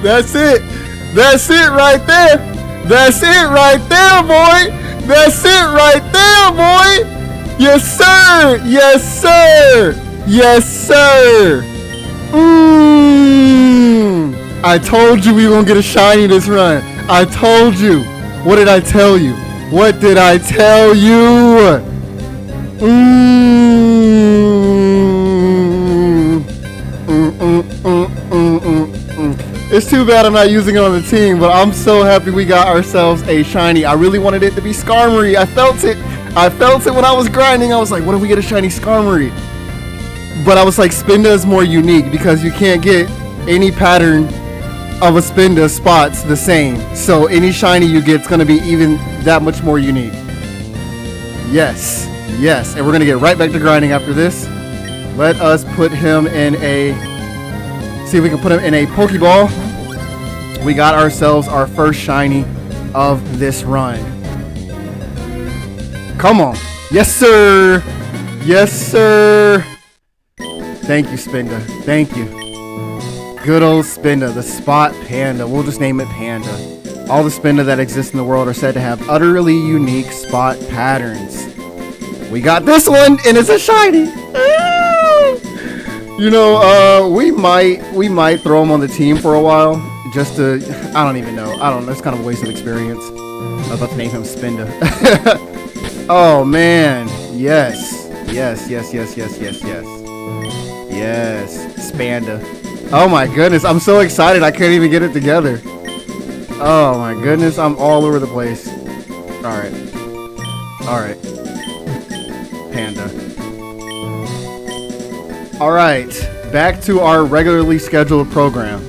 That's it. That's it right there. That's it right there, boy. That's it right there, boy. Yes, sir. Yes, sir. Yes, sir. I told you we were gonna get a shiny this run. I told you. What did I tell you? What did I tell you? It's too bad I'm not using it on the team, but I'm so happy we got ourselves a shiny. I really wanted it to be Skarmory. I felt it. I felt it when I was grinding. I was like, what if we get a shiny Skarmory? But I was like, Spinda is more unique because you can't get any pattern of a Spinda spots the same. So any shiny you get is going to be even that much more unique. Yes. Yes. And we're going to get right back to grinding after this. Let us put him in a... See if we can put him in a Pokeball. We got ourselves our first shiny of this run. Come on. Yes, sir. Yes, sir. Thank you, Spinda. Thank you. Good old Spinda, the Spot Panda. We'll just name it Panda. All the Spinda that exist in the world are said to have utterly unique spot patterns. We got this one, and it's a shiny. You know, we might throw him on the team for a while, just to, I don't even know. I don't know. It's kind of a waste of experience. I was about to name him Spinda. Oh man, yes, yes, yes, yes, yes, yes, yes, yes, Spanda. Oh my goodness, I'm so excited. I can't even get it together. Oh my goodness, I'm all over the place. All right, all right, Panda. All right, back to our regularly scheduled program.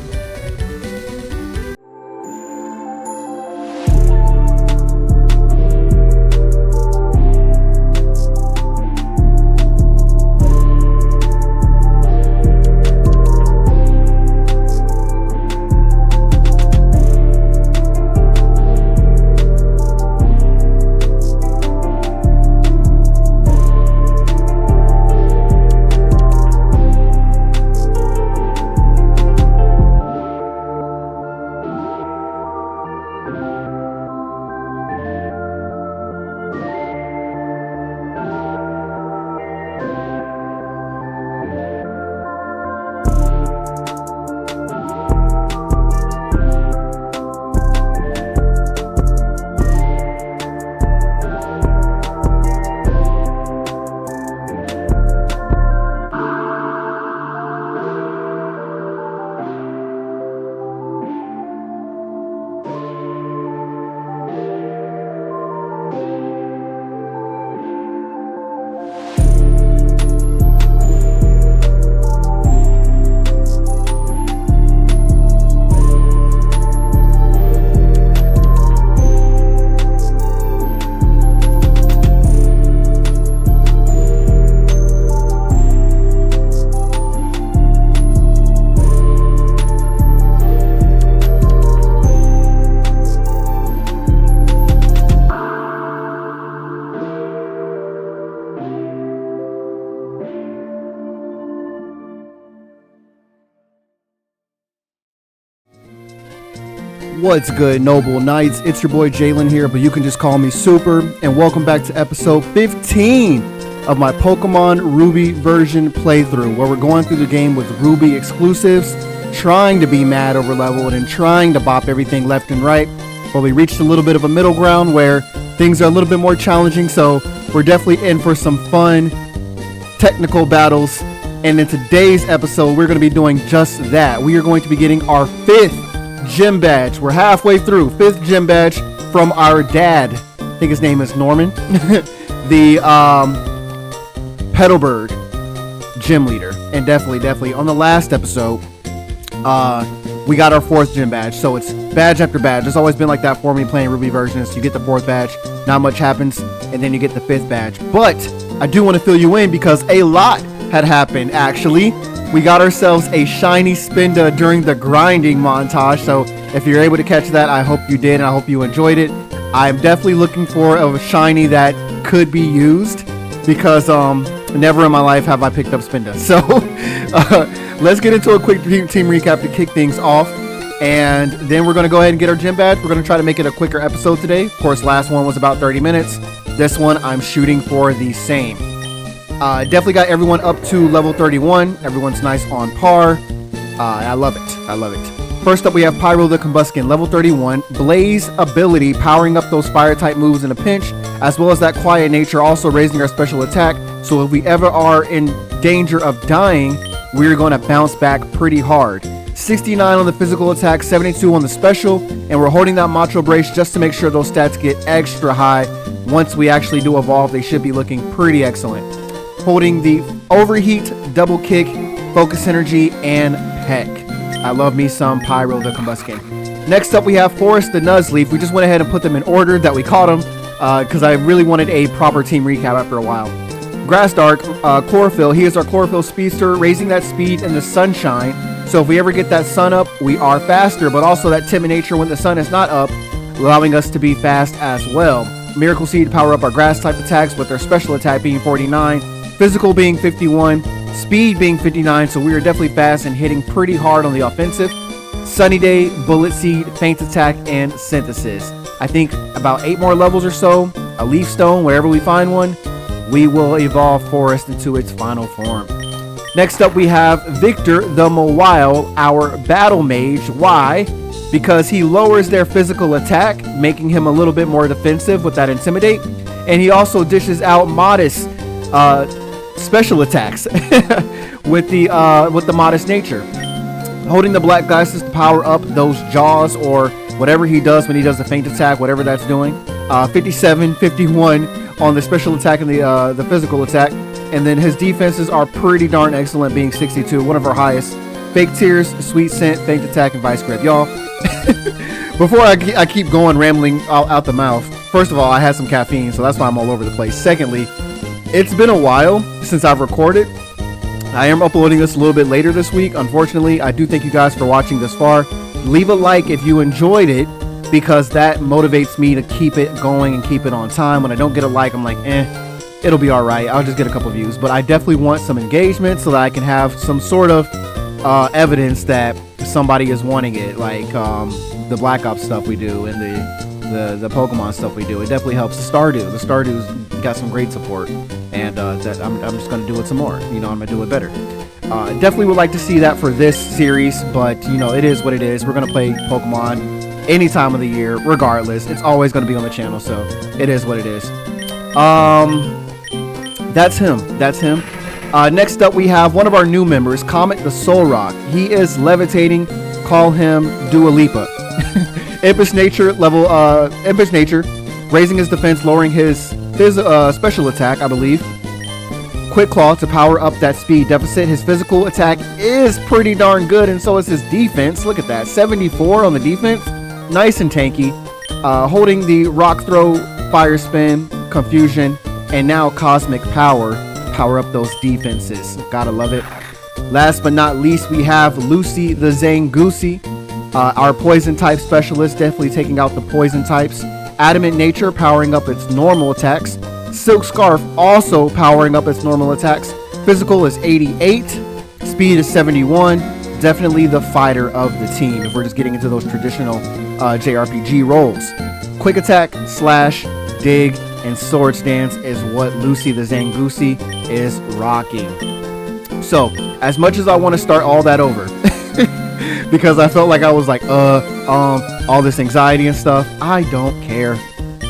What's good, Noble Knights? It's your boy Jalen here, but you can just call me Super, and welcome back to episode 15 of my Pokemon Ruby version playthrough, where we're going through the game with Ruby exclusives, trying to be mad over leveled and trying to bop everything left and right, but we reached a little bit of a middle ground where things are a little bit more challenging, so we're definitely in for some fun technical battles. And in today's episode, we're going to be doing just that. We are going to be getting our 5th gym badge. We're halfway through. 5th gym badge from our dad. I think his name is Norman. The Petalburg gym leader. And definitely on the last episode, we got our 4th gym badge. So it's badge after badge. It's always been like that for me playing Ruby versions. You get the 4th badge, not much happens, and then you get the 5th badge. But I do want to fill you in because a lot had happened actually. We got ourselves a shiny Spinda during the grinding montage, so if you're able to catch that, I hope you did and I hope you enjoyed it. I'm definitely looking for a shiny that could be used because never in my life have I picked up Spinda. So let's get into a quick team recap to kick things off. And then we're going to go ahead and get our gym badge. We're going to try to make it a quicker episode today. Of course, last one was about 30 minutes. This one, I'm shooting for the same. Definitely got everyone up to level 31. Everyone's nice on par. I love it. I love it. First up, we have Pyro the Combuskin, level 31. Blaze ability, powering up those fire-type moves in a pinch, as well as that quiet nature, also raising our special attack. So if we ever are in danger of dying, we're going to bounce back pretty hard. 69 on the physical attack, 72 on the special, and we're holding that Macho Brace just to make sure those stats get extra high. Once we actually do evolve, they should be looking pretty excellent. Holding the Overheat, Double Kick, Focus Energy, and Peck. I love me some Pyro the Combuskin. Next up, we have Forest the Nuzleaf. We just went ahead and put them in order that we caught them because I really wanted a proper team recap after a while. Grassdark, Chlorophyll. He is our Chlorophyll Speedster, raising that speed in the sunshine. So if we ever get that sun up, we are faster, but also that timid nature when the sun is not up, allowing us to be fast as well. Miracle Seed, power up our grass type attacks with their special attack being 49, physical being 51, speed being 59, so we are definitely fast and hitting pretty hard on the offensive. Sunny Day, Bullet Seed, Faint Attack, and Synthesis. I think about 8 more levels or so, a Leaf Stone, wherever we find one, we will evolve Forest into its final form. Next up, we have Victor the Mawile, our Battle Mage. Why? Because he lowers their physical attack, making him a little bit more defensive with that Intimidate. And he also dishes out modest special attacks with the modest nature. Holding the Black Glasses to power up those jaws or whatever he does when he does the feint attack, whatever that's doing. 57, 51 on the special attack and the physical attack. And then his defenses are pretty darn excellent, being 62, one of our highest. Fake Tears, Sweet Scent, Feint Attack, and Vice Grip. Y'all, before I keep going rambling out the mouth, first of all, I had some caffeine, so that's why I'm all over the place. Secondly, it's been a while since I've recorded. I am uploading this a little bit later this week. Unfortunately, I do thank you guys for watching this far. Leave a like if you enjoyed it, because that motivates me to keep it going and keep it on time. When I don't get a like, I'm like, it'll be all right. I'll just get a couple views. But I definitely want some engagement so that I can have some sort of evidence that somebody is wanting it, like the Black Ops stuff we do and the Pokemon stuff we do. It definitely helps. The Stardew's got some great support, and that I'm just going to do it some more. You know, I'm going to do it better. Definitely would like to see that for this series, but you know, it is what it is. We're going to play Pokemon any time of the year, regardless. It's always going to be on the channel, so it is what it is. That's him. Next up, we have one of our new members, Comet the Soul Rock. He is levitating. Call him Dua Lipa. Impish Nature, Impish Nature, raising his defense, lowering his special attack, I believe. Quick Claw to power up that speed deficit. His physical attack is pretty darn good, and so is his defense. Look at that, 74 on the defense. Nice and tanky. Holding the Rock Throw, Fire Spin, Confusion, and now Cosmic Power. Power up those defenses. Gotta love it. Last but not least, we have Lucy the Zangoose, our Poison type specialist, definitely taking out the Poison types. Adamant Nature, powering up its normal attacks. Silk Scarf, also powering up its normal attacks. Physical is 88. Speed is 71. Definitely the fighter of the team if we're just getting into those traditional JRPG roles. Quick Attack, Slash, Dig, and Sword Stance is what Lucy the Zangoose is rocking. So, as much as I want to start all that over, because I felt like I was like, all this anxiety and stuff, I don't care.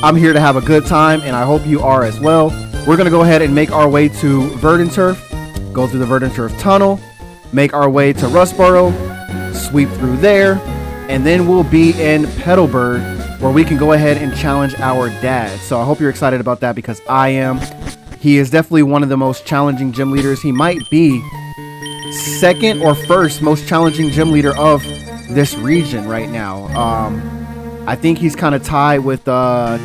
I'm here to have a good time, and I hope you are as well. We're going to go ahead and make our way to Verdant Turf, go through the Verdant Turf tunnel, make our way to Rustboro, sweep through there, and then we'll be in Petalburg, where we can go ahead and challenge our dad. So I hope you're excited about that, because I am. He is definitely one of the most challenging gym leaders. He might be second or first most challenging gym leader of this region right now. I think he's kind of tied with the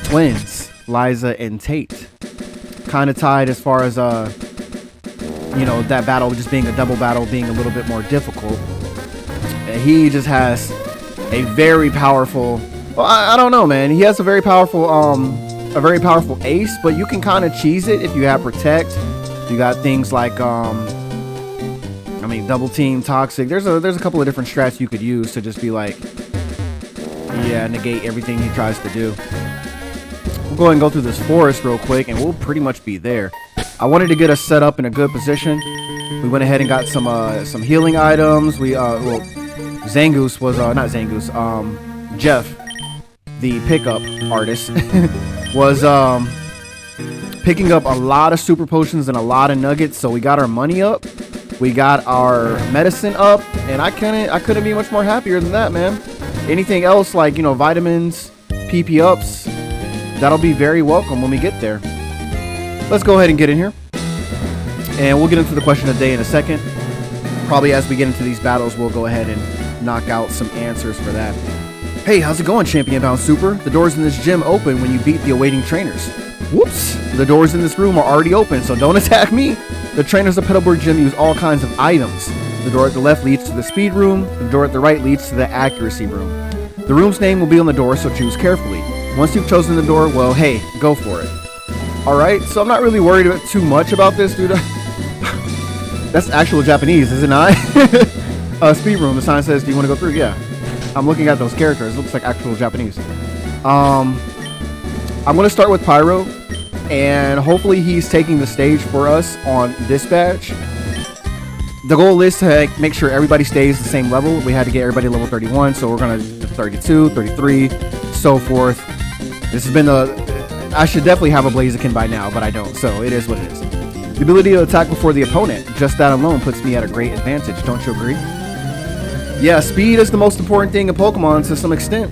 twins, Liza and Tate. Kind of tied as far as you know, that battle just being a double battle, being a little bit more difficult. He just has a very powerful, well, I don't know, man. He has a very powerful ace, but you can kind of cheese it if you have Protect. You got things like, I'm mean, double team, toxic. There's a couple of different strats you could use to just be like, yeah, negate everything he tries to do. We'll go ahead and go through this forest real quick, and we'll pretty much be there. I wanted to get us set up in a good position. We went ahead and got some healing items. We well, Zangoose was not Zangoose. Jeff, the pickup artist, was picking up a lot of super potions and a lot of nuggets. So we got our money up, we got our medicine up, and I couldn't be much more happier than that, man. Anything else like, you know, vitamins, PP ups, that'll be very welcome when we get there. Let's go ahead and get in here, and we'll get into the question of the day in a second. Probably as we get into these battles, we'll go ahead and knock out some answers for that. Hey, how's it going, Champion Bound Super? The doors in this gym open when you beat the awaiting trainers. Whoops! The doors in this room are already open, so don't attack me. The trainers of Petalburg Gym use all kinds of items. The door at the left leads to the speed room. The door at the right leads to the accuracy room. The room's name will be on the door, so choose carefully. Once you've chosen the door, well, hey, go for it. Alright, so I'm not really worried about too much about this, dude. That's actual Japanese, is it not? Speed room, the sign says, do you want to go through? Yeah. I'm looking at those characters. It looks like actual Japanese. I'm going to start with Pyro, and hopefully he's taking the stage for us on this badge. The goal is to make sure everybody stays the same level. We had to get everybody level 31, so we're going to 32, 33, so forth. This has been I should definitely have a Blaziken by now, but I don't, so it is what it is. The ability to attack before the opponent, just that alone puts me at a great advantage, don't you agree? Yeah, speed is the most important thing in Pokemon to some extent.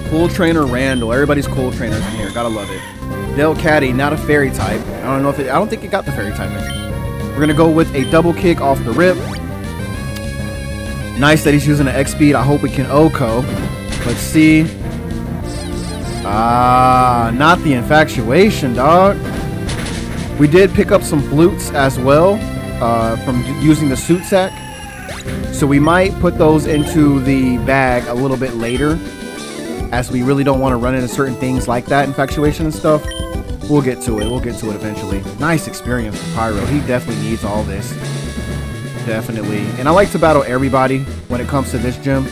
Cool Trainer Randall. Everybody's cool trainers in here. Gotta love it. Delcatty, not a fairy type. I don't think it got the fairy type in. We're gonna go with a double kick off the rip. Nice that he's using an X speed. I hope we can OHKO. Let's see. Not the infatuation, dog. We did pick up some flutes as well from using the suit sack. So we might put those into the bag a little bit later, as we really don't want to run into certain things like that, infatuation and stuff. We'll get to it. We'll get to it eventually. Nice experience for Pyro. He definitely needs all this. Definitely. And I like to battle everybody when it comes to this gym.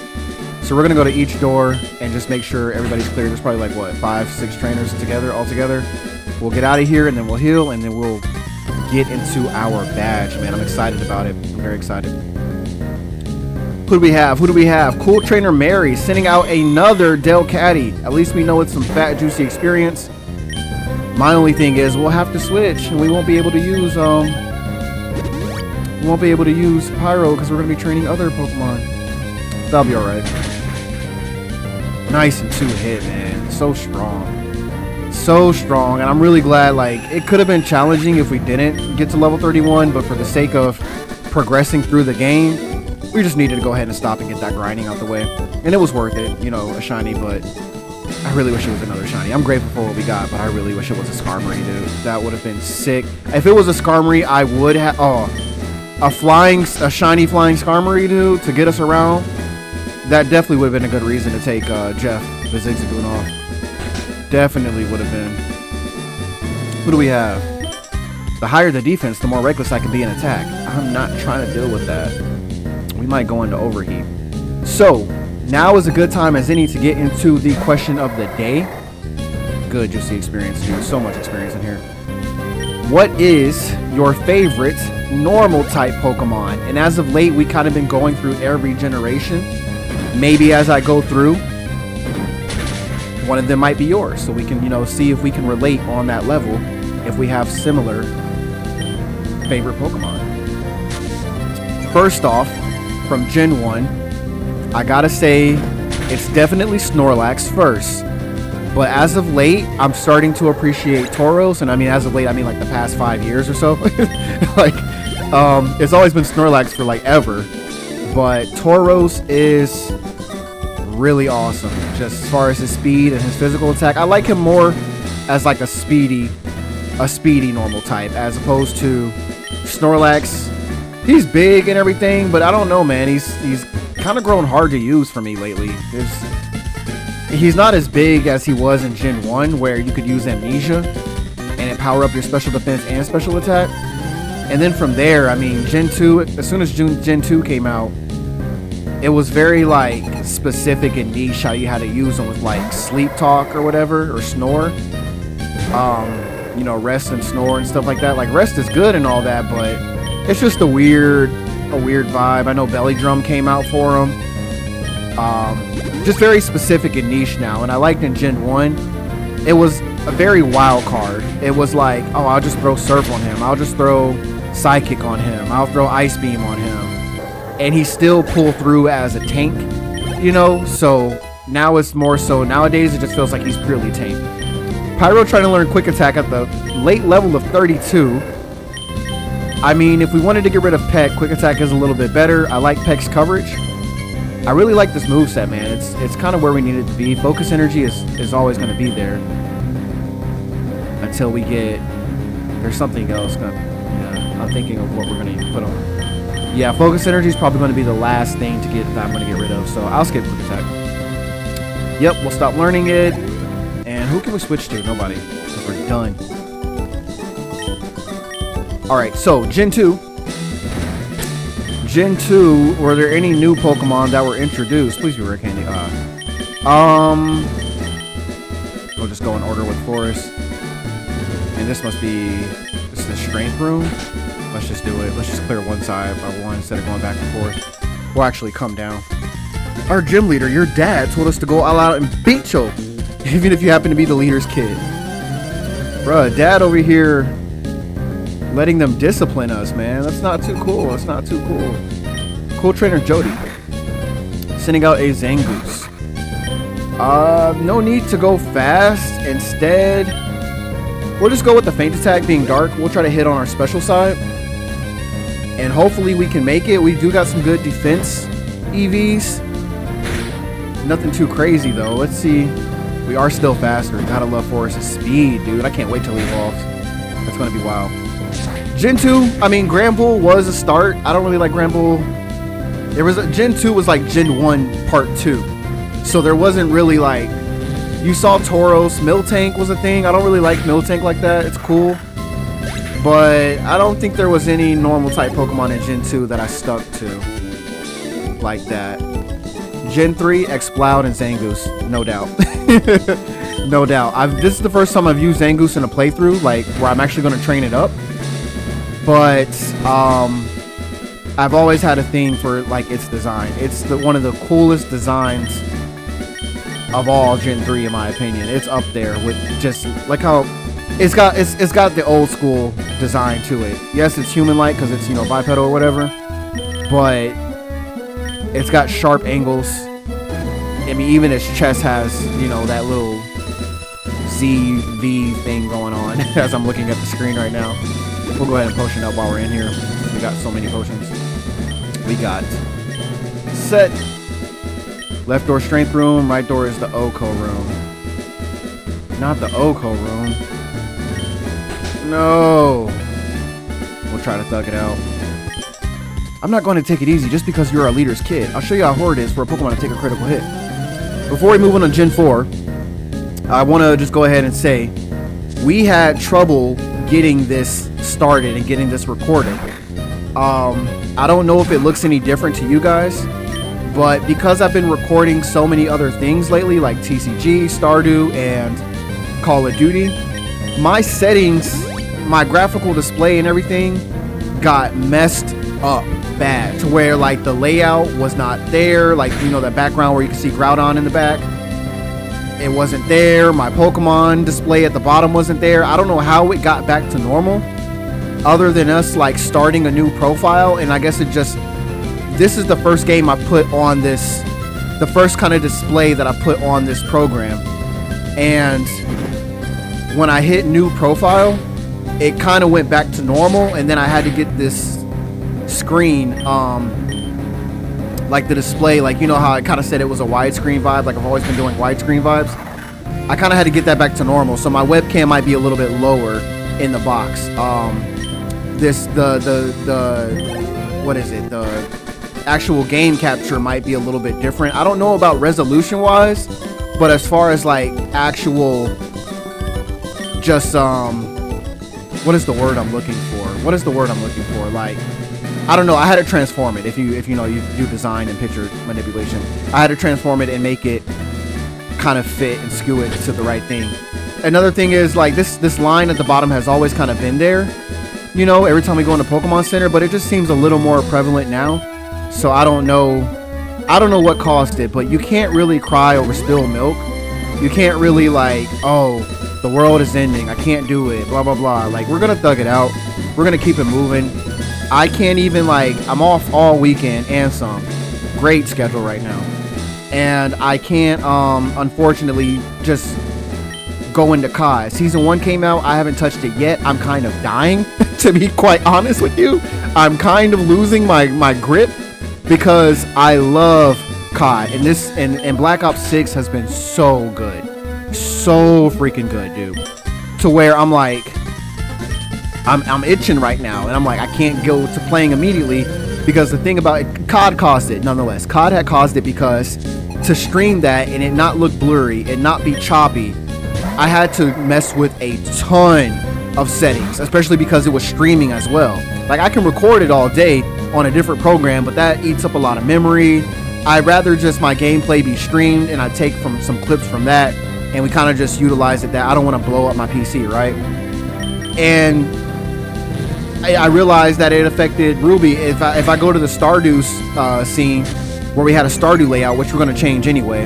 So we're going to go to each door and just make sure everybody's clear. There's probably like, what, 5, 6 trainers all together. We'll get out of here, and then we'll heal, and then we'll get into our badge, man. I'm excited about it. I'm very excited. Who do we have? Who do we have? Cool Trainer Mary sending out another Delcatty. At least we know it's some fat, juicy experience. My only thing is we'll have to switch, and we won't be able to use Pyro because we're going to be training other Pokemon. That'll be alright. Nice and 2-hit, man. So strong. So strong, and I'm really glad. Like, it could have been challenging if we didn't get to level 31, but for the sake of progressing through the game, we just needed to go ahead and stop and get that grinding out the way. And it was worth it, you know, a shiny, but I really wish it was another shiny. I'm grateful for what we got, but I really wish it was a Skarmory, dude. That would have been sick. If it was a Skarmory, I would have, a shiny flying Skarmory, dude, to get us around. That definitely would have been a good reason to take Jeff, the Zigzagoon, off. Definitely would have been. Who do we have? The higher the defense, the more reckless I can be in attack. I'm not trying to deal with that. We might go into overheat. So, now is a good time as any to get into the question of the day. Good, you'll see experience, dude. So much experience in here. What is your favorite normal type Pokemon? And as of late, we kind of been going through every generation. Maybe as I go through, one of them might be yours, so we can, you know, see if we can relate on that level if we have similar favorite Pokemon. First off, from Gen 1, I gotta say it's definitely Snorlax first, but as of late, I'm starting to appreciate Tauros, and I mean as of late, I mean like the past 5 years or so. Like, it's always been Snorlax for like ever, but Tauros is really awesome, just as far as his speed and his physical attack. I like him more as like a speedy normal type, as opposed to Snorlax. He's big and everything, but I don't know, man. He's kind of grown hard to use for me lately. He's not as big as he was in Gen 1, where you could use Amnesia and it power up your special defense and special attack. And then from there, I mean, Gen 2, as soon as Gen 2 came out, it was very like specific and niche how you had to use them with like sleep talk or whatever, or snore. You know, rest and snore and stuff like that. Like rest is good and all that, but it's just a weird vibe. I know Belly Drum came out for them. Just very specific and niche now. And I liked in Gen 1, it was a very wild card. It was like, oh, I'll just throw Surf on him. I'll just throw Psychic on him. I'll throw Ice Beam on him. And he still pull through as a tank, you know? So now it's more so, nowadays it just feels like he's purely tank. Pyro trying to learn Quick Attack at the late level of 32. I mean, if we wanted to get rid of Peck, Quick Attack is a little bit better. I like Peck's coverage. I really like this moveset, man. It's kind of where we need it to be. Focus Energy is always going to be there. Until we get... There's something else. Yeah, I'm thinking of what we're going to put on. Yeah, Focus Energy is probably going to be the last thing to get that I'm going to get rid of. So I'll skip Quick Attack. Yep, we'll stop learning it. And who can we switch to? Nobody. Because we're done. Alright, so Gen 2. Gen 2, were there any new Pokemon that were introduced? Please be rare candy. We'll just go in order with Forest. And this must be... This is the Strength Room. Let's just do it. Let's just clear one side by one instead of going back and forth. We'll actually come down. Our gym leader, your dad, told us to go all out and beat you. Even if you happen to be the leader's kid. Bruh, dad over here letting them discipline us, man. That's not too cool. That's not too cool. Cool Trainer Jody. Sending out a Zangoose. No need to go fast. Instead, we'll just go with the Feint Attack being dark. We'll try to hit on our special side. And hopefully we can make it. We do got some good defense EVs. Nothing too crazy, though. Let's see. We are still faster. Gotta love Forest's speed, dude. I can't wait till he evolves. That's gonna be wild. Gen 2, I mean, Granbull was a start. I don't really like Granbull. There was Gen 2 was like Gen 1 Part 2. So there wasn't really like... You saw Tauros. Miltank was a thing. I don't really like Miltank like that. It's cool. But I don't think there was any normal type Pokemon in Gen 2 that I stuck to. Like that. Gen 3, Exploud, and Zangoose. No doubt. No doubt. This is the first time I've used Zangoose in a playthrough, like, where I'm actually going to train it up. But, I've always had a thing for, like, its design. It's one of the coolest designs of all Gen 3, in my opinion. It's up there with just, like how... It's got the old school design to it. Yes, it's human-like, because it's, you know, bipedal or whatever. But... It's got sharp angles. I mean, even its chest has, you know, that little ZV thing going on as I'm looking at the screen right now. We'll go ahead and potion up while we're in here. We got so many potions. We got set. Left door Strength Room. Right door is the Oko room. Not the Oko room. No. We'll try to thug it out. I'm not going to take it easy just because you're our leader's kid. I'll show you how hard it is for a Pokemon to take a critical hit. Before we move on to Gen 4, I want to just go ahead and say, we had trouble getting this started and getting this recorded. I don't know if it looks any different to you guys, but because I've been recording so many other things lately, like TCG, Stardew, and Call of Duty, my settings, my graphical display and everything got messed up bad to where like the layout was not there, like, you know, that background where you can see Groudon in the back, it wasn't there. My Pokemon display at the bottom wasn't there. I don't know how it got back to normal other than us like starting a new profile. And I guess it just, this is the first game I put on this, the first kind of display that I put on this program, and when I hit new profile, it kind of went back to normal. And then I had to get this screen, like the display, like, you know how I kind of said it was a widescreen vibe, like I've always been doing widescreen vibes. I kind of had to get that back to normal, so my webcam might be a little bit lower in the box. What is it, the actual game capture might be a little bit different. I don't know about resolution wise, but as far as like actual just what is the word I'm looking for? What is the word I'm looking for? Like, I don't know. I had to transform it. If you know you do design and picture manipulation, I had to transform it and make it kind of fit and skew it to the right thing. Another thing is like this line at the bottom has always kind of been there, you know, every time we go into Pokemon Center, but it just seems a little more prevalent now. So I don't know what caused it, but you can't really cry over spilled milk. You can't really like, oh, the world is ending, I can't do it, blah blah blah. Like, we're gonna thug it out, we're gonna keep it moving. I can't even, like, I'm off all weekend and some. Great schedule right now, and I can't unfortunately just go into Kai. Season 1 came out, I haven't touched it yet. I'm kind of dying to be quite honest with you. I'm kind of losing my grip because I love Kai, and this and Black Ops 6 has been so good, so freaking good, dude, to where I'm like, I'm itching right now, and I'm like, I can't go to playing immediately because the thing about it, COD caused it. Nonetheless, COD had caused it because to stream that and it not look blurry and not be choppy, I had to mess with a ton of settings, especially because it was streaming as well. Like, I can record it all day on a different program, but that eats up a lot of memory. I'd rather just my gameplay be streamed and I take from some clips from that, and we kind of just utilize it. That I don't want to blow up my PC, right? And I realized that it affected Ruby. If I go to the Stardew scene where we had a Stardew layout, which we're going to change anyway,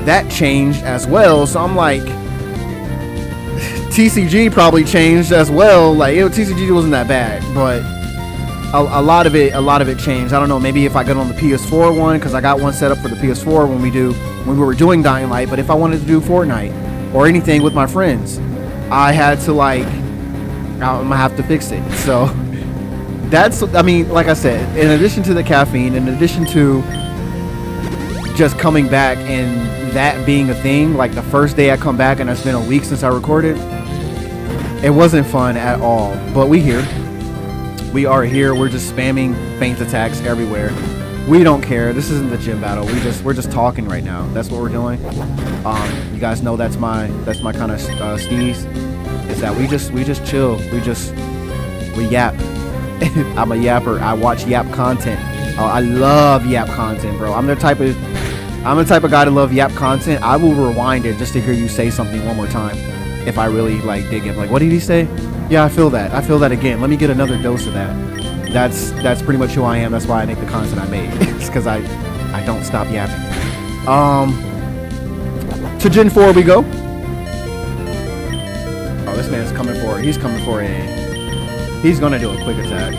that changed as well. So I'm like, TCG probably changed as well. Like, TCG wasn't that bad, but a lot of it changed. I don't know, maybe if I got on the PS4 one, because I got one set up for the PS4 when we were doing Dying Light. But if I wanted to do Fortnite or anything with my friends, I had to, like, I'm gonna have to fix it. So that's, I mean, like I said, in addition to the caffeine, in addition to just coming back and that being a thing, like the first day I come back and it's been a week since I recorded, it wasn't fun at all. But we are here. We're just spamming feint attacks everywhere. We don't care. This isn't the gym battle. We're just talking right now. That's what we're doing. You guys know that's my kind of steez. Is that we just chill. We yap. I'm a yapper. I watch yap content. I love yap content, bro. I'm the type of guy to love yap content. I will rewind it just to hear you say something one more time if I really like dig it. Like, what did he say? Yeah, I feel that. I feel that again. Let me get another dose of that. That's pretty much who I am. That's why I make the content I make. It's because I don't stop yapping. To Gen 4 we go. Oh, this man's coming for. He's coming for a. He's gonna do a quick attack.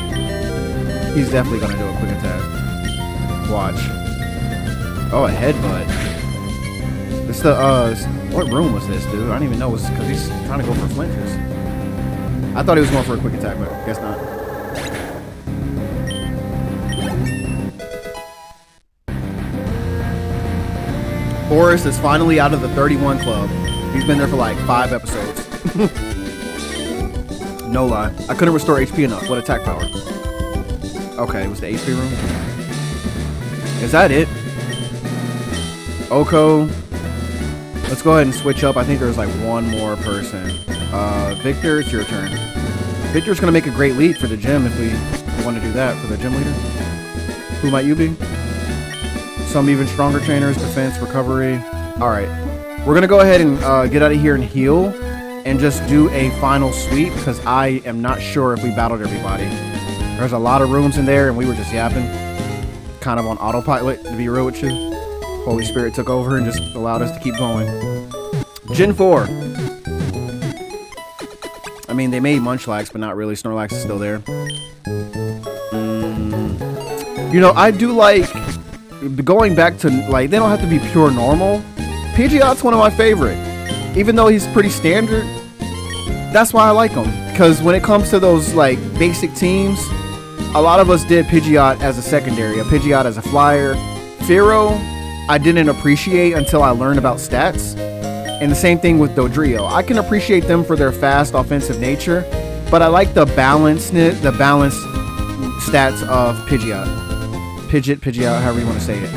He's definitely gonna do a quick attack. Watch. Oh, a headbutt. This the what room was this, dude? I don't even know. It's because he's trying to go for flinches. I thought he was going for a quick attack, but I guess not. Boris is finally out of the 31 club. He's been there for like 5 episodes. No lie. I couldn't restore HP enough. What attack power? Okay, it was the HP room. Is that it? Oko. Let's go ahead and switch up. I think there's like one more person. Victor, it's your turn. Victor's gonna make a great lead for the gym if we want to do that for the gym leader. Who might you be? Some even stronger trainers, defense, recovery. All right, we're gonna go ahead and get out of here and heal and just do a final sweep because I am not sure if we battled everybody. There's a lot of rooms in there and we were just yapping, kind of on autopilot, to be real with you. Holy Spirit took over and just allowed us to keep going. Gen 4. I mean, they made Munchlax, but not really. Snorlax is still there. You know, I do like going back to, like, they don't have to be pure normal. Pidgeot's one of my favorite. Even though he's pretty standard, that's why I like him. Because when it comes to those, like, basic teams, a lot of us did Pidgeot as a secondary, a Pidgeot as a flyer. Fearow, I didn't appreciate until I learned about stats. And the same thing with Dodrio. I can appreciate them for their fast offensive nature, but I like the balanced stats of Pidgeot. Pidgeot, however you want to say it.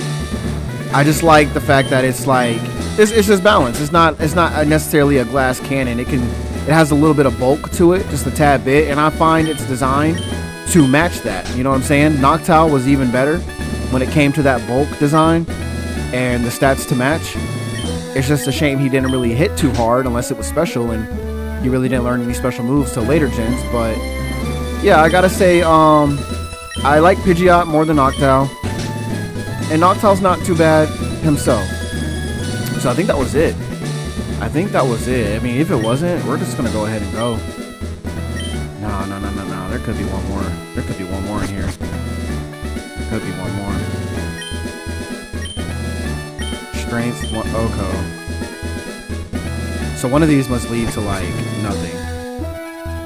I just like the fact that it's like it's just balanced. It's not necessarily a glass cannon. It can it has a little bit of bulk to it, just a tad bit, and I find it's designed to match that. You know what I'm saying? Noctowl was even better when it came to that bulk design and the stats to match. It's just a shame he didn't really hit too hard unless it was special, and he really didn't learn any special moves till later gens. But yeah, I gotta say, I like Pidgeot more than Noctowl, and Noctowl's not too bad himself. So I think that was it. I think that was it. I mean, if it wasn't, we're just gonna go ahead and go. No. There could be one more. There could be one more in here. There could be one more. Strength, one, Oko. So one of these must lead to, like, nothing.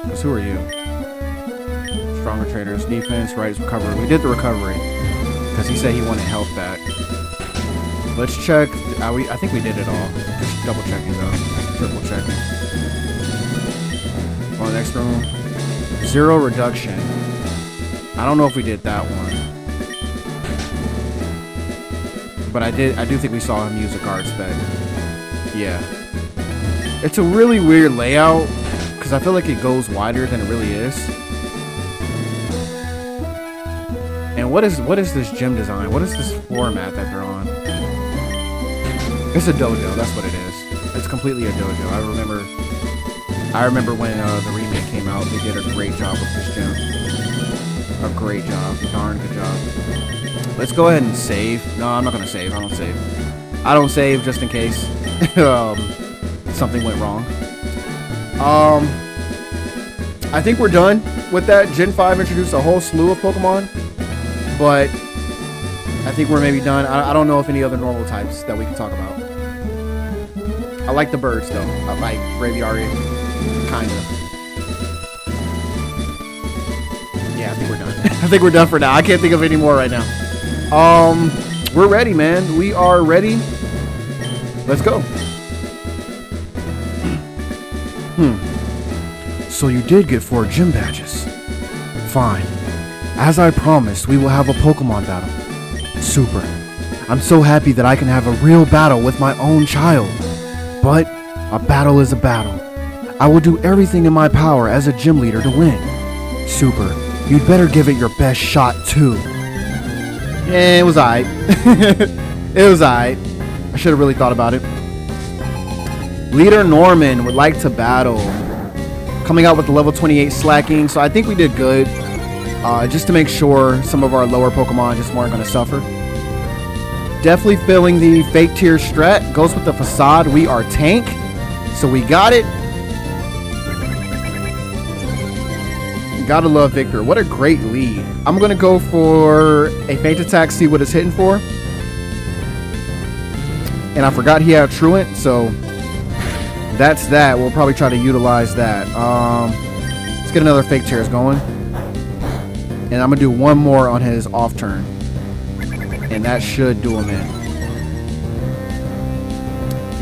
Because who are you? Stronger traders, defense, right, recovery. We did the recovery. Because he said he wanted health back. Let's check. I think we did it all. Just double checking, though. Triple checking. On the next room. 0 reduction. I don't know if we did that one. But I do think we saw him use a guard spec. Yeah. It's a really weird layout because I feel like it goes wider than it really is. And what is this gym design? What is this format that they're on? It's a dojo, that's what it is. It's completely a dojo. I remember when the remake came out, they did a great job with this gym. A great job. Darn good job. Let's go ahead and save. No, I'm not going to save. I don't save. I don't save just in case something went wrong. I think we're done with that. Gen 5 introduced a whole slew of Pokemon, but I think we're maybe done. I don't know if any other normal types that we can talk about. I like the birds, though. I like Braviary. Kind of. Yeah, I think we're done. I think we're done for now. I can't think of any more right now. We're ready, man. We are ready. Let's go. So you did get 4 gym badges. Fine. As I promised, we will have a Pokemon battle. Super. I'm so happy that I can have a real battle with my own child. But a battle is a battle. I will do everything in my power as a gym leader to win. Super. You'd better give it your best shot, too. Yeah, it was alright. It was alright. I should have really thought about it. Leader Norman would like to battle. Coming out with the level 28 slacking, so I think we did good. Just to make sure some of our lower Pokemon just weren't going to suffer. Definitely feeling the fake tier strat. Goes with the facade. We are tank, so we got it. Gotta love Victor. What a great lead. I'm gonna go for a feint attack, see what it's hitting for. And I forgot he had Truant, so that's that. We'll probably try to utilize that. Let's get another fake tears going. And I'm gonna do one more on his off turn. And that should do him in.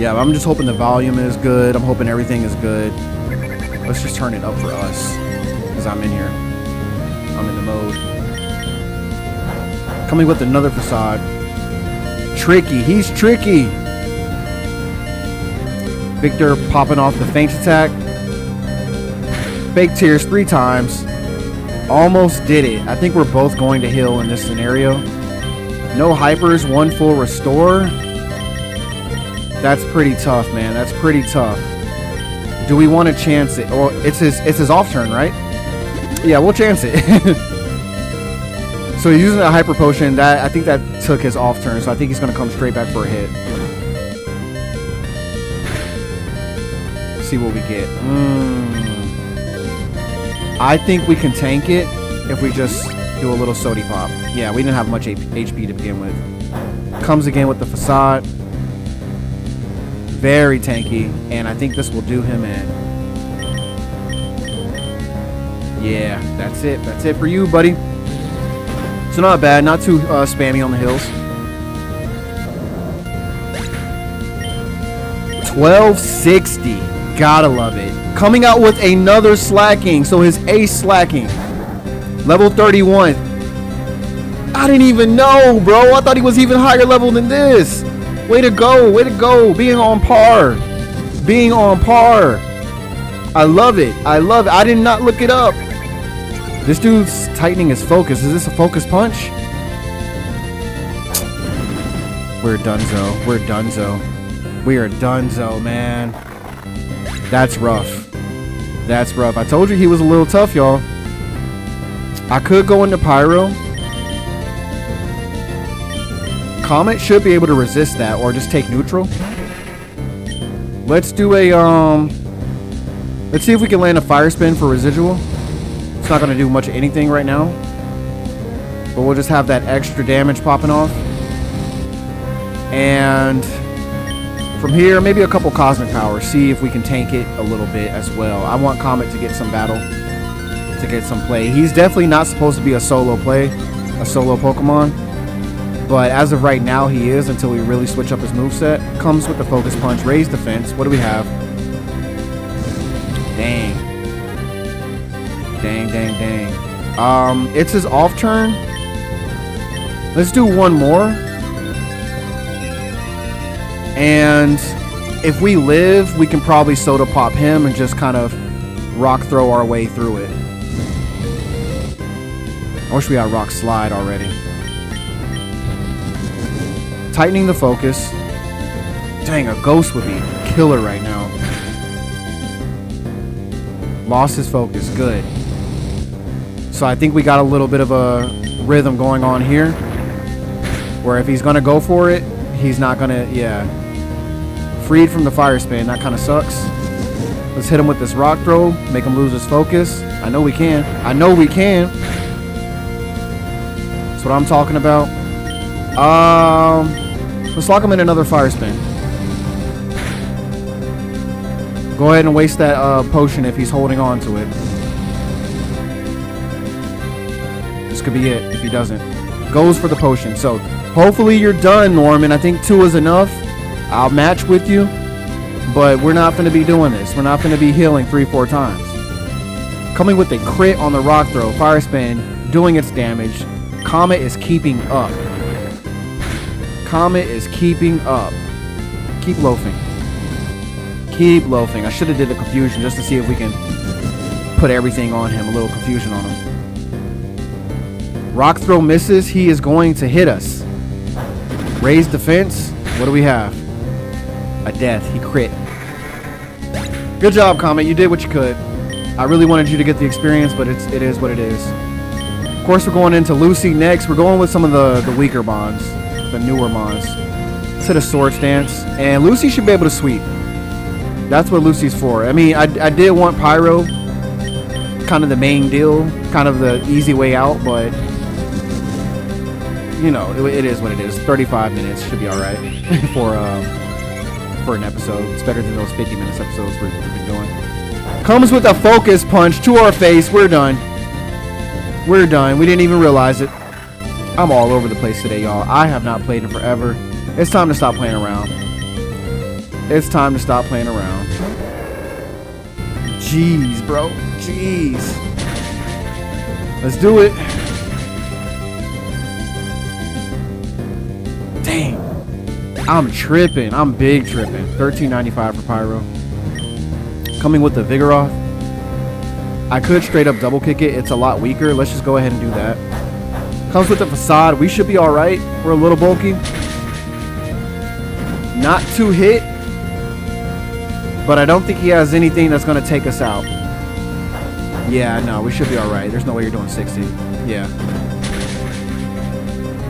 Yeah, I'm just hoping the volume is good. I'm hoping everything is good. Let's just turn it up for us. I'm in here. I'm in the mode. Coming with another facade. Tricky. He's tricky. Victor popping off the feint attack. Fake tears 3 times. Almost did it. I think we're both going to heal in this scenario. No hypers, 1 full restore. That's pretty tough, man. That's pretty tough. Do we want to chance it? Or it's his off turn, right? Yeah, we'll chance it. So he's using a hyper potion. I think that took his off turn, so I think he's going to come straight back for a hit. Let's see what we get. I think we can tank it if we just do a little Sody Pop. Yeah, we didn't have much HP to begin with. Comes again with the facade. Very tanky, and I think this will do him in. Yeah, that's it. That's it for you, buddy. So not bad. Not too spammy on the hills. 1260. Gotta love it. Coming out with another slacking. So his ace slacking. Level 31. I didn't even know, bro. I thought he was even higher level than this. Way to go. Way to go. Being on par. Being on par. I love it. I love it. I did not look it up. This dude's tightening his focus. Is this a focus punch? We're donezo. We're donezo. We are donezo, man. That's rough. That's rough. I told you he was a little tough, y'all. I could go into Pyro. Comet should be able to resist that or just take neutral. Let's do a let's see if we can land a fire spin for residual. It's not gonna do much of anything right now, but we'll just have that extra damage popping off. And from here, maybe a couple cosmic powers. See if we can tank it a little bit as well. I want Comet to get some battle, to get some play. He's definitely not supposed to be a solo play, a solo Pokemon. But as of right now, he is until we really switch up his moveset. Comes with the Focus Punch, Raise Defense. What do we have? Dang. Dang, dang, dang. It's his off turn. Let's do one more. And if we live, we can probably Soda Pop him and just kind of Rock Throw our way through it. I wish we had Rock Slide already. Tightening the focus. Dang, a Ghost would be killer right now. Lost his focus. Good. So I think we got a little bit of a rhythm going on here, where if he's going to go for it, he's not going to, yeah. Freed from the Fire Spin. That kind of sucks. Let's hit him with this Rock Throw. Make him lose his focus. I know we can. I know we can. That's what I'm talking about. Let's lock him in another Fire Spin. Go ahead and waste that potion if he's holding on to it. This could be it if he doesn't. Goes for the potion. So hopefully you're done, Norman. I think 2 is enough. I'll match with you, but we're not going to be doing this. We're not going to be healing 3-4 times. Coming with a crit on the Rock Throw. Fire Spin doing its damage. Comet is keeping up. Comet is keeping up. Keep loafing. Keep loafing. I should have did the confusion just to see if we can put everything on him. A little confusion on him. Rock Throw misses. He is going to hit us. Raise defense. What do we have? A death. He crit. Good job, Comet. You did what you could. I really wanted you to get the experience, but it is what it is. Of course, we're going into Lucy next. We're going with some of the weaker bonds. The newer mons. Let's hit a Sword Stance. And Lucy should be able to sweep. That's what Lucy's for. I mean, I did want Pyro. Kind of the main deal. Kind of the easy way out, but you know, it is what it is. 35 minutes should be alright for an episode. It's better than those 50 minutes episodes we've been doing. Comes with a Focus Punch to our face. We're done. We're done. We didn't even realize it. I'm all over the place today, y'all. I have not played in forever. It's time to stop playing around. It's time to stop playing around. Jeez, bro. Jeez. Let's do it. Dang. I'm tripping. I'm big tripping. $13.95 for Pyro. Coming with the Vigoroth. I could straight up double kick it. It's a lot weaker. Let's just go ahead and do that. Comes with the Facade. We should be alright. We're a little bulky. Not too hit. But I don't think he has anything that's going to take us out. Yeah, no, we should be alright. There's no way you're doing 60. Yeah.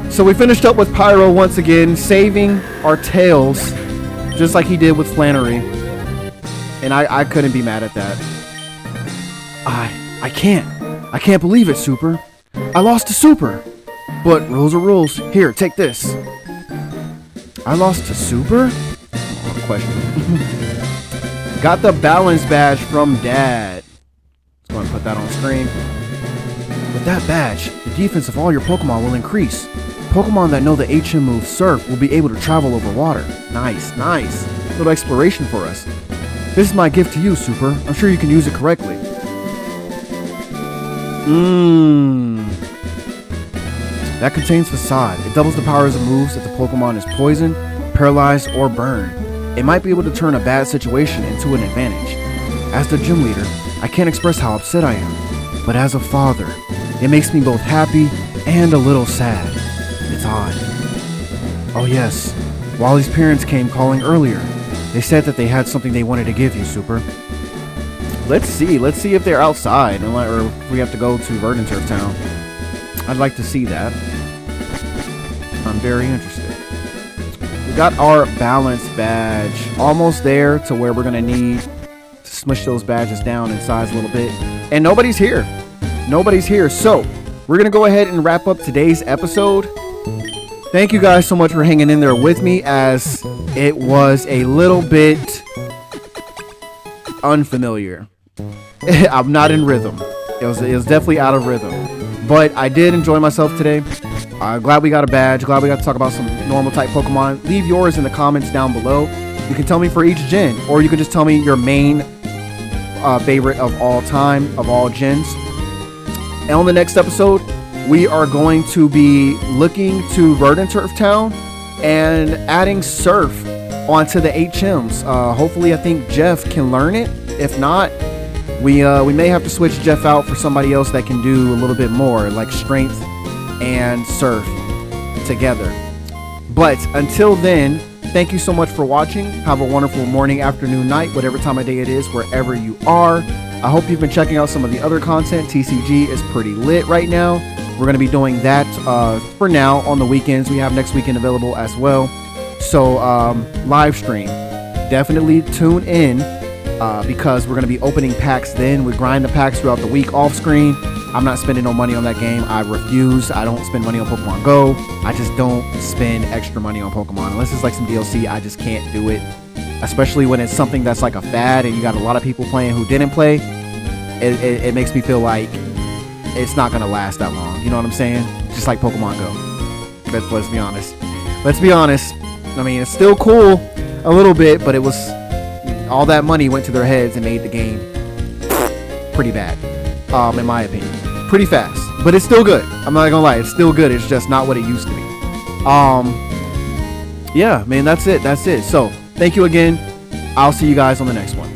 So we finished up with Pyro once again, saving our tails, just like he did with Flannery. And I couldn't be mad at that. I can't believe it, Super. I lost to Super. But rules are rules. Here, take this. I lost to Super? Oh, question. Got the balance badge from Dad. Let's go ahead and put that on screen. With that badge, the defense of all your Pokemon will increase. Pokemon that know the HM move Surf will be able to travel over water. Nice, nice. Little exploration for us. This is my gift to you, Super. I'm sure you can use it correctly. That contains Facade. It doubles the powers of moves if the Pokemon is poisoned, paralyzed, or burned. It might be able to turn a bad situation into an advantage. As the gym leader, I can't express how upset I am, but as a father, it makes me both happy and a little sad. It's odd. Oh yes, Wally's parents came calling earlier. They said that they had something they wanted to give you, Super. Let's see if they're outside, or if we have to go to Verdant Turf Town. I'd like to see that. I'm very interested. We got our balance badge almost there to where we're gonna need to smush those badges down in size a little bit. And nobody's here. Nobody's here. So we're gonna go ahead and wrap up today's episode. Thank you guys so much for hanging in there with me, as it was a little bit unfamiliar. I'm not in rhythm. It was definitely out of rhythm. But I did enjoy myself today. Glad we got a badge. Glad we got to talk about some normal type Pokemon. Leave yours in the comments down below. You can tell me for each gen, or you can just tell me your main favorite of all time, of all gens. And on the next episode, we are going to be looking to Verdant Turf Town and adding Surf onto the HMs. Hopefully, I think Jeff can learn it. If not, we may have to switch Jeff out for somebody else that can do a little bit more, like Strength and Surf together. But until then, thank you so much for watching. Have a wonderful morning, afternoon, night, whatever time of day it is, wherever you are. I hope you've been checking out some of the other content. TCG is pretty lit right now. We're going to be doing that for now on the weekends. We have next weekend available as well. So live stream. Definitely tune in because we're going to be opening packs then. We grind the packs throughout the week off screen. I'm not spending no money on that game. I refuse. I don't spend money on Pokemon Go. I just don't spend extra money on Pokemon. Unless it's like some DLC, I just can't do it. Especially when it's something that's like a fad and you got a lot of people playing who didn't play. It makes me feel like it's not going to last that long. You know what I'm saying? Just like Pokemon Go. Let's be honest. Let's be honest. I mean, it's still cool a little bit, but it was all that money went to their heads and made the game pretty bad, in my opinion. Pretty fast, but it's still good. I'm not gonna lie, it's still good. It's just not what it used to be. Yeah, man, that's it. So thank you again. I'll see you guys on the next one.